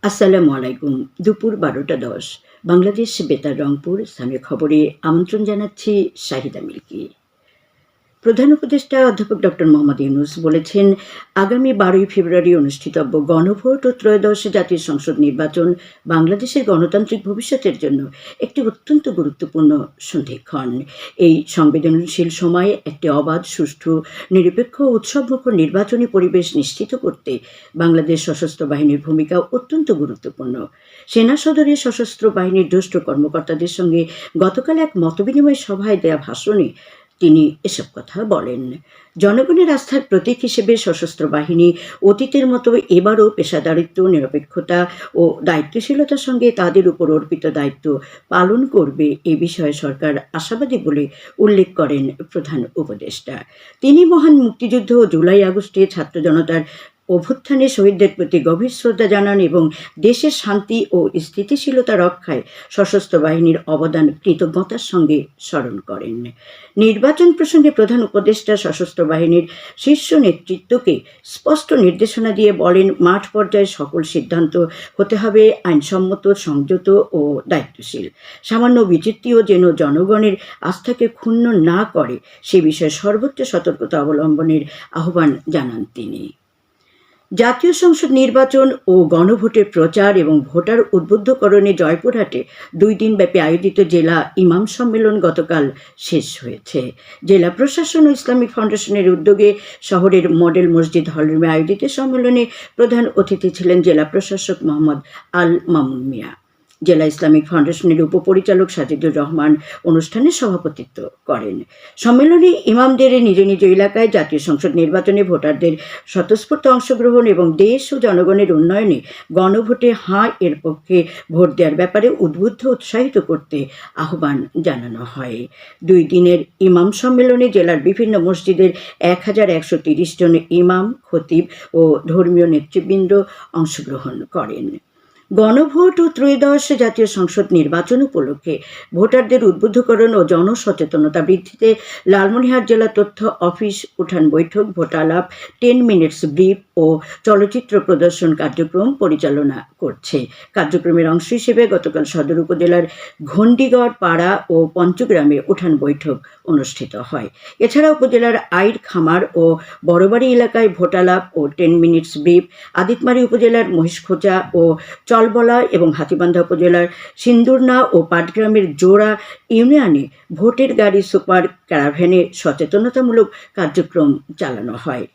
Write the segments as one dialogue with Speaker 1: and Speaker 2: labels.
Speaker 1: আসসালামু আলাইকুম। দুপুর ১২টা ১০ বাংলাদেশ বেতার রংপুর স্থানীয় খবরে আমন্ত্রণ জানাচ্ছি শাহিদা মিল্কি। প্রধান উপদেষ্টা অধ্যাপক ডক্টর মোহাম্মদ ইউনূস বলেছেন, আগামী ১২ই ফেব্রুয়ারি অনুষ্ঠিতব্য গণভোট ও ত্রয়োদশ জাতীয় সংসদ নির্বাচন বাংলাদেশের গণতান্ত্রিক ভবিষ্যতের জন্য একটি অত্যন্ত গুরুত্বপূর্ণ সন্ধিক্ষণ। এই সংবেদনশীল সময়ে একটি অবাধ, সুষ্ঠু, নিরপেক্ষ ও উৎসবমুখর নির্বাচনী পরিবেশ নিশ্চিত করতে বাংলাদেশ সশস্ত্র বাহিনীর ভূমিকা অত্যন্ত গুরুত্বপূর্ণ। সেনা সদরে সশস্ত্র বাহিনীর জ্যেষ্ঠ কর্মকর্তাদের সঙ্গে গতকাল এক মতবিনিময় সভায় দেয়া ভাষণে তিনি এসব কথা বলেন। জনগণের আস্থার প্রতীক হিসেবে সশস্ত্র বাহিনী অতীতের মতো এবারও পেশাদারিত্ব, নিরপেক্ষতা ও দায়িত্বশীলতার সঙ্গে তাদের উপর অর্পিত দায়িত্ব পালন করবে এ বিষয়ে সরকার আশাবাদী বলে উল্লেখ করেন প্রধান উপদেষ্টা। তিনি মহান মুক্তিযুদ্ধ ও জুলাই আগস্টে ছাত্র জনতার অভ্যুত্থানে শহীদদের প্রতি গভীর শ্রদ্ধা জানান এবং দেশের শান্তি ও স্থিতিশীলতা রক্ষায় সশস্ত্র বাহিনীর অবদান কৃতজ্ঞতার সঙ্গে স্মরণ করেন। নির্বাচন প্রসঙ্গে প্রধান উপদেষ্টা সশস্ত্র বাহিনীর শীর্ষ নেতৃত্বকে স্পষ্ট নির্দেশনা দিয়ে বলেন, মাঠ পর্যায়ে সকল সিদ্ধান্ত হতে হবে আইনসম্মত, সংযত ও দায়িত্বশীল। সামান্য বিচিত্তিও যেন জনগণের আস্থাকে ক্ষুণ্ণ না করে সে বিষয়ে সর্বোচ্চ সতর্কতা অবলম্বনের আহ্বান জানান তিনি। জাতীয় সংসদ নির্বাচন ও গণভোটের প্রচার এবং ভোটার উদ্বুদ্ধকরণে জয়পুরহাটে ২ দিনব্যাপী আয়োজিত জেলা ইমাম সম্মেলন গতকাল শেষ হয়েছে। জেলা প্রশাসন ও ইসলামিক ফাউন্ডেশনের উদ্যোগে শহরের মডেল মসজিদ হলরুমে আয়োজিত সম্মেলনে প্রধান অতিথি ছিলেন জেলা প্রশাসক মোহাম্মদ আল মামুন মিয়া। জেলা ইসলামিক ফাউন্ডেশনের উপপরিচালক সাজিদুর রহমান অনুষ্ঠানে সভাপতিত্ব করেন। সম্মেলনে ইমামদের নিজ নিজ এলাকায় জাতীয় সংসদ নির্বাচনে ভোটারদের স্বতঃস্ফূর্ত অংশগ্রহণ এবং দেশ ও জনগণের উন্নয়নে গণভোটে হাঁ এর পক্ষে ভোট দেওয়ার ব্যাপারে উদ্বুদ্ধ উৎসাহিত করতে আহ্বান জানানো হয়। ২ দিনের ইমাম সম্মেলনে জেলার বিভিন্ন মসজিদের ১,১৩০ জন ইমাম, খতিব ও ধর্মীয় নেতৃবৃন্দ অংশগ্রহণ করেন। গণভোট ও ত্রয়োদশ জাতীয় সংসদ নির্বাচন উপলক্ষে ভোটারদের উদ্বুদ্ধকরণ ও জনসচেতনতা বৃদ্ধিতে লালমনিরহাট জেলা তথ্য অফিস উঠান বৈঠক, ভোটালাপ, 10 মিনিটস ব্রিফ ও চলচ্চিত্র প্রদর্শন কার্যক্রম পরিচালনা করছে। কার্যক্রমের অংশ হিসেবে গতকাল সদর উপজেলার ঘণ্ডিগড় পাড়া ও পঞ্চগ্রামে উঠান বৈঠক অনুষ্ঠিত হয়। এছাড়া উপজেলার আইর খামার ও বড়বাড়ি এলাকায় ভোটালাপ ও 10 মিনিটস ব্রিফ, আদিতমারী উপজেলার মহিষখোঁচা ও চলবলা এবং হাতীবান্ধা উপজেলার সিন্দুরনা ও পাটগ্রামের জোড়া ইউনিয়নে ভোটের গাড়ি, সুপার ক্যারাভ্যানে সচেতনতামূলক কার্যক্রম চালানো হয়।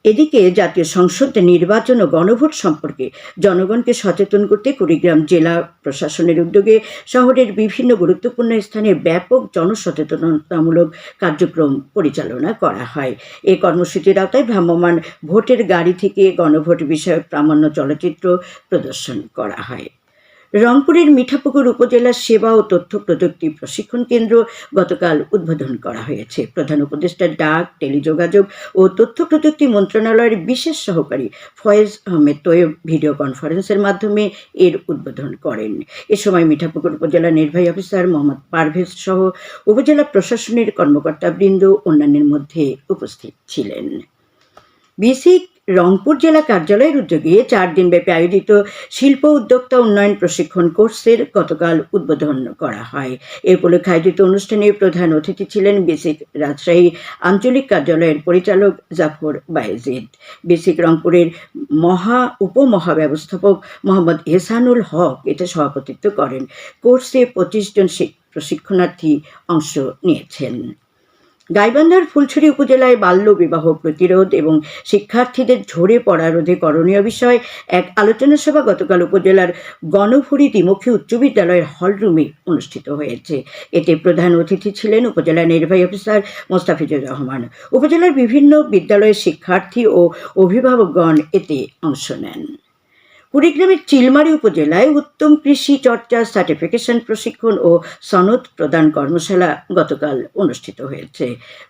Speaker 1: এদিকে জাতীয় সংসদ নির্বাচন ও গণভোট সম্পর্কে জনগণকে সচেতন করতে কুড়িগ্রাম জেলা প্রশাসনের উদ্যোগে শহরের বিভিন্ন গুরুত্বপূর্ণ স্থানে ব্যাপক জনসচেতনতামূলক কার্যক্রম পরিচালনা করা হয়। এই কর্মসূচির আওতায় ভ্রাম্যমাণ ভোটের গাড়ি থেকে গণভোট বিষয়ক প্রামাণ্য চলচ্চিত্র প্রদর্শন করা হয়। রংপুরের মিঠাপুকুর উপজেলার সেবা ও তথ্য প্রযুক্তি প্রশিক্ষণ কেন্দ্র গতকাল উদ্বোধন করা হয়েছে। প্রধান উপদেষ্টা ডাক, টেলিযোগাযোগ ও তথ্য প্রযুক্তি মন্ত্রণালয়ের বিশেষ সহকারী ফয়েজ আহমেদ তৈয়ব ভিডিও কনফারেন্সের মাধ্যমে এর উদ্বোধন করেন। এ সময় মিঠাপুকুর উপজেলা নির্বাহী অফিসার মোহাম্মদ পারভেজ সহ উপজেলা প্রশাসনের কর্মকর্তাবৃন্দ অন্যান্যের মধ্যে উপস্থিত ছিলেন। বিসিক রংপুর জেলা কার্যালয়ের উদ্যোগে 4 দিনব্যাপী আয়োজিত শিল্প উদ্যোক্তা উন্নয়ন প্রশিক্ষণ কোর্সের গতকাল উদ্বোধন করা হয়। এ উপলক্ষে আয়োজিত অনুষ্ঠানে প্রধান অতিথি ছিলেন বিসিক রাজশাহী আঞ্চলিক কার্যালয়ের পরিচালক জাফর বায়েজিদ। বিসিক রংপুরের উপমহাব্যবস্থাপক মোহাম্মদ এহসানুল হক এতে সভাপতিত্ব করেন। কোর্সে 25 জন প্রশিক্ষণার্থী অংশ নিয়েছেন। গাইবান্ধার ফুলছড়ি উপজেলায় বাল্য বিবাহ প্রতিরোধ এবং শিক্ষার্থীদের ঝরে পড়া রোধে করণীয় বিষয়ে এক আলোচনা সভা গতকাল উপজেলার গণভুরি দ্বিমুখী উচ্চ বিদ্যালয়ের হলরুমে অনুষ্ঠিত হয়েছে। এতে প্রধান অতিথি ছিলেন উপজেলা নির্বাহী অফিসার মোস্তাফিজুর রহমান। উপজেলার বিভিন্ন বিদ্যালয়ের শিক্ষার্থী ও অভিভাবকগণ এতে অংশ নেন। কুড়িগ্রামের চিলমারী উপজেলায় উত্তম কৃষি চর্চা সার্টিফিকেশন প্রশিক্ষণ ও সনদ প্রদান কর্মশালা গতকাল অনুষ্ঠিত হয়েছে।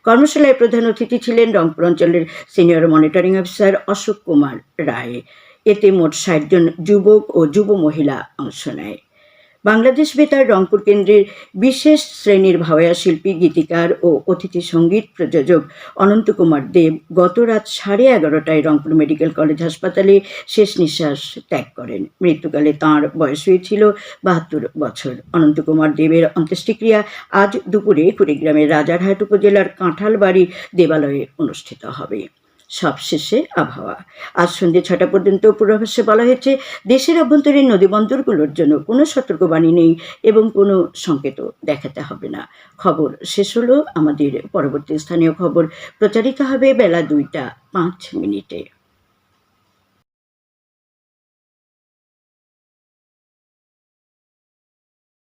Speaker 1: কর্মশালায় প্রধান অতিথি ছিলেন রংপুর অঞ্চলের senior monitoring officer Ashok Kumar Roy. এতে মোট 60 জন যুবক ও যুব মহিলা অংশ নেয়। বাংলাদেশ বেতার রংপুর কেন্দ্রের বিশেষ শ্রেণীর ভাওয়া শিল্পী, গীতিকার ও অতিথি সঙ্গীত প্রযোজক অনন্ত কুমার দেব গত রাত 11:30টায় রংপুর মেডিকেল কলেজ হাসপাতালে শেষ নিঃশ্বাস ত্যাগ করেন। মৃত্যুকালে তাঁর বয়স হয়েছিল 72 বছর। অনন্ত কুমার দেবের অন্ত্যেষ্টিক্রিয়া আজ দুপুরে কুড়িগ্রামের রাজারহাট উপজেলার কাঁঠালবাড়ি দেবালয়ে অনুষ্ঠিত হবে। সবশেষে আবহাওয়া। আজ সন্ধ্যে 6টা পর্যন্ত পূর্বাভাসে বলা হয়েছে, দেশের অভ্যন্তরীণ নদীবন্দরগুলোর জন্য কোনো সতর্কবাণী নেই এবং কোনো সংকেতও দেখাতে হবে না। খবর শেষ হলো। আমাদের পরবর্তী স্থানীয় খবর প্রচারিত হবে বেলা 2টা 5 মিনিটে।